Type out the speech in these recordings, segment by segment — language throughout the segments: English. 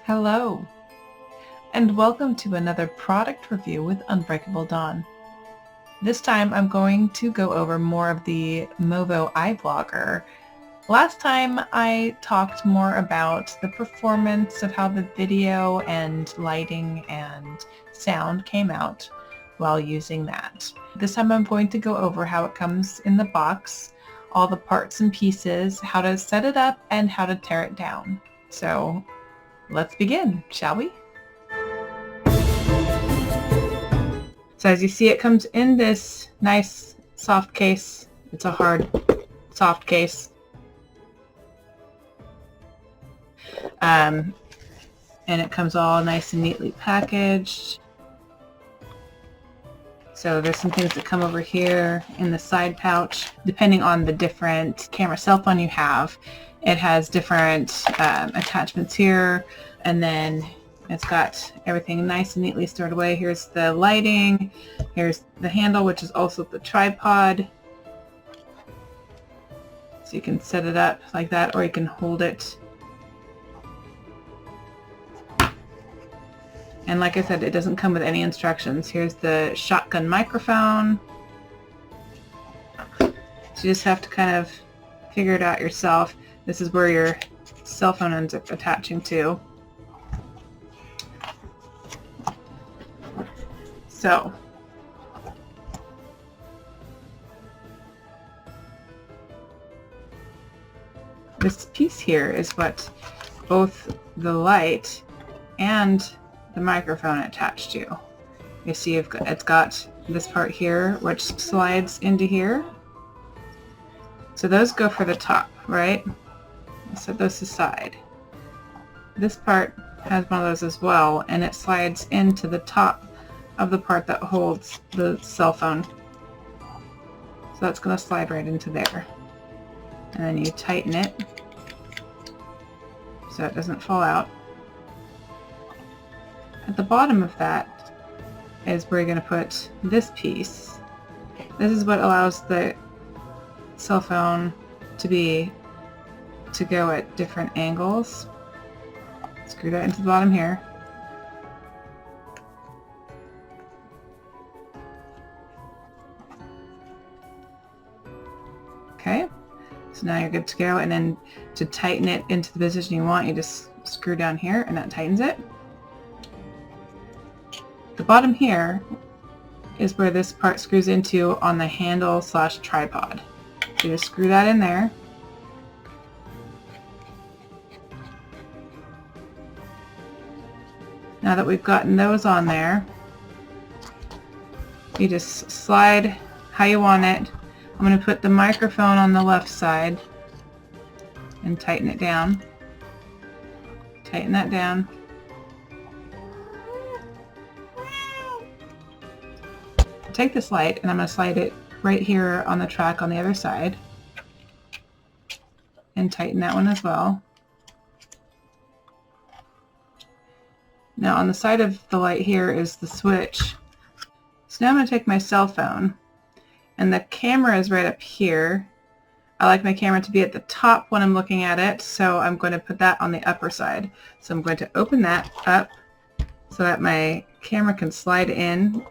Hello, and welcome to another product review with Unbreakable Dawn. This time I'm going to go over more of the Movo iVlogger. Last time I talked more about the performance of how the video and lighting and sound came out while using that. This time I'm going to go over how it comes in the box, all the parts and pieces, how to set it up, and how to tear it down. So let's begin, shall we? So as you see, it comes in this nice soft case. It's a hard, soft case. And it comes all nice and neatly packaged. So there's some things that come over here in the side pouch. Depending on the different camera cell phone you have, it has different attachments here, and then it's got everything nice and neatly stored away. Here's the lighting, here's the handle, which is also the tripod. So you can set it up like that, or you can hold it. And like I said, it doesn't come with any instructions. Here's the shotgun microphone. So you just have to kind of figure it out yourself. This is where your cell phone ends up attaching to. So, this piece here is what both the light and the microphone attached to. You see it's got this part here which slides into here. So those go for the top, right? Set those aside. This part has one of those as well, and it slides into the top of the part that holds the cell phone. So that's going to slide right into there. And then you tighten it so it doesn't fall out. At the bottom of that is where you're going to put this piece. This is what allows the cell phone to go at different angles. Screw that into the bottom here. Okay, so now you're good to go, and then to tighten it into the position you want, you just screw down here and that tightens it. The bottom here is where this part screws into on the handle / tripod. So you just screw that in there. Now that we've gotten those on there, you just slide how you want it. I'm going to put the microphone on the left side and tighten it down. Tighten that down. Take this light, and I'm going to slide it right here on the track on the other side. And tighten that one as well. Now on the side of the light here is the switch. So now I'm going to take my cell phone, and the camera is right up here. I like my camera to be at the top when I'm looking at it, so I'm going to put that on the upper side. So I'm going to open that up so that my camera can slide in.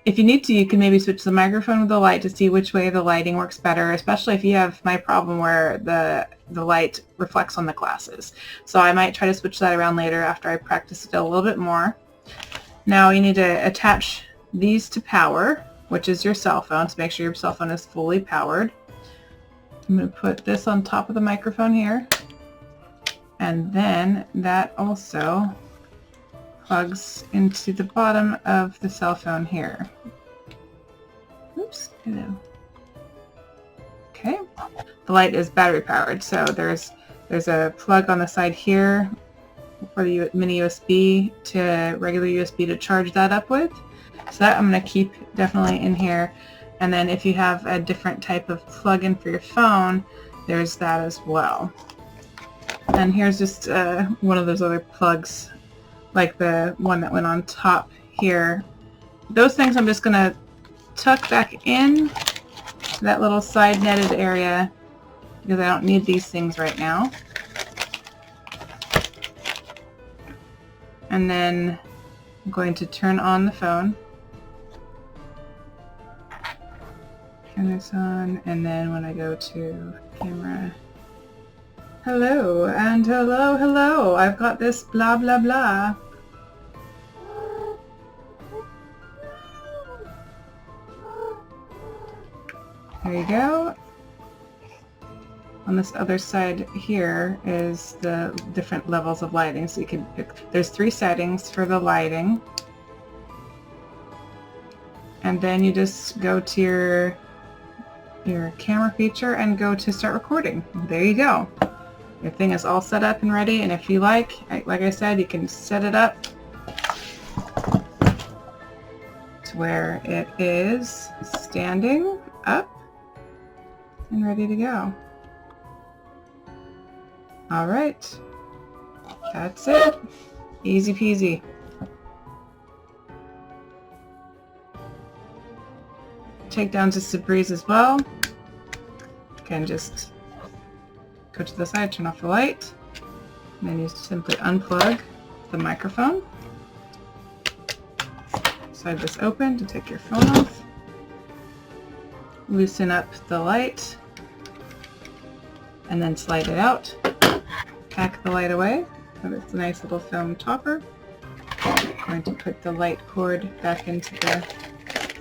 If you need to, you can maybe switch the microphone with the light to see which way the lighting works better, especially if you have my problem where the light reflects on the glasses. So I might try to switch that around later after I practice it a little bit more. Now you need to attach these to power, which is your cell phone, to make sure your cell phone is fully powered. I'm going to put this on top of the microphone here, and then that also plugs into the bottom of the cell phone here. Oops, hello. Okay, the light is battery powered, so there's a plug on the side here for the mini USB to regular USB to charge that up with. So that I'm going to keep definitely in here. And then if you have a different type of plug-in for your phone, there's that as well. And here's just one of those other plugs, like the one that went on top here. Those things I'm just going to tuck back in to that little side netted area because I don't need these things right now. And then I'm going to turn on the phone. Turn this on, and then when I go to camera, hello, and hello, hello, I've got this blah blah blah. There you go. On this other side here is the different levels of lighting. So you can pick, there's 3 settings for the lighting. And then you just go to your camera feature and go to start recording. There you go. Your thing is all set up and ready, and if you like I said, you can set it up to where it is standing up and ready to go. Alright, that's it. Easy peasy. Takedown's just a breeze as well. Again, just go to the side, turn off the light, and then you simply unplug the microphone. Slide this open to take your phone off. Loosen up the light, and then slide it out. Pack the light away. So it's a nice little foam topper. I'm going to put the light cord back into the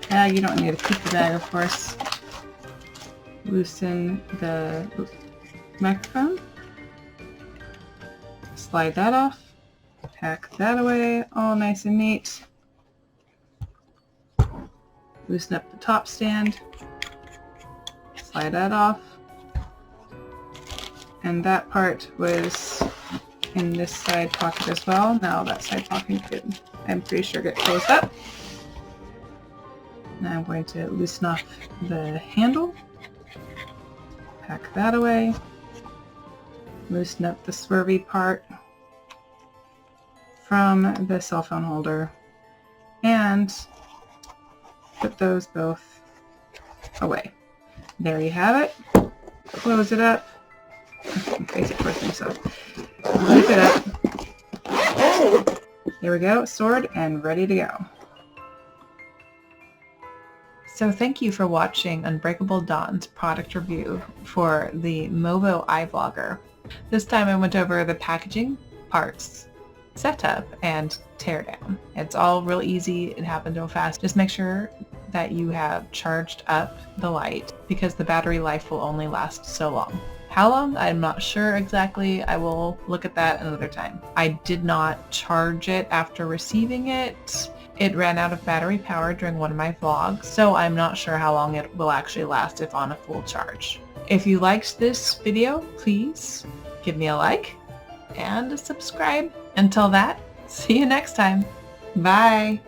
bag. You don't need to keep the bag, of course. Loosen the microphone. Slide that off. Pack that away, all nice and neat. Loosen up the top stand. Slide that off. And that part was in this side pocket as well. Now that side pocket could, I'm pretty sure, get closed up. Now I'm going to loosen off the handle. Pack that away. Loosen up the swervy part from the cell phone holder. And put those both away. There you have it. Close it up. Face it towards me, so lift it up. There we go, stored and ready to go. So thank you for watching Unbreakable Dawn's product review for the Movo iVlogger. This time I went over the packaging, parts, setup, and teardown. It's all real easy. It happened real fast. Just make sure that you have charged up the light because the battery life will only last so long. How long? I'm not sure exactly. I will look at that another time. I did not charge it after receiving it. It ran out of battery power during one of my vlogs, so I'm not sure how long it will actually last if on a full charge. If you liked this video, please give me a like and a subscribe. Until that, see you next time. Bye!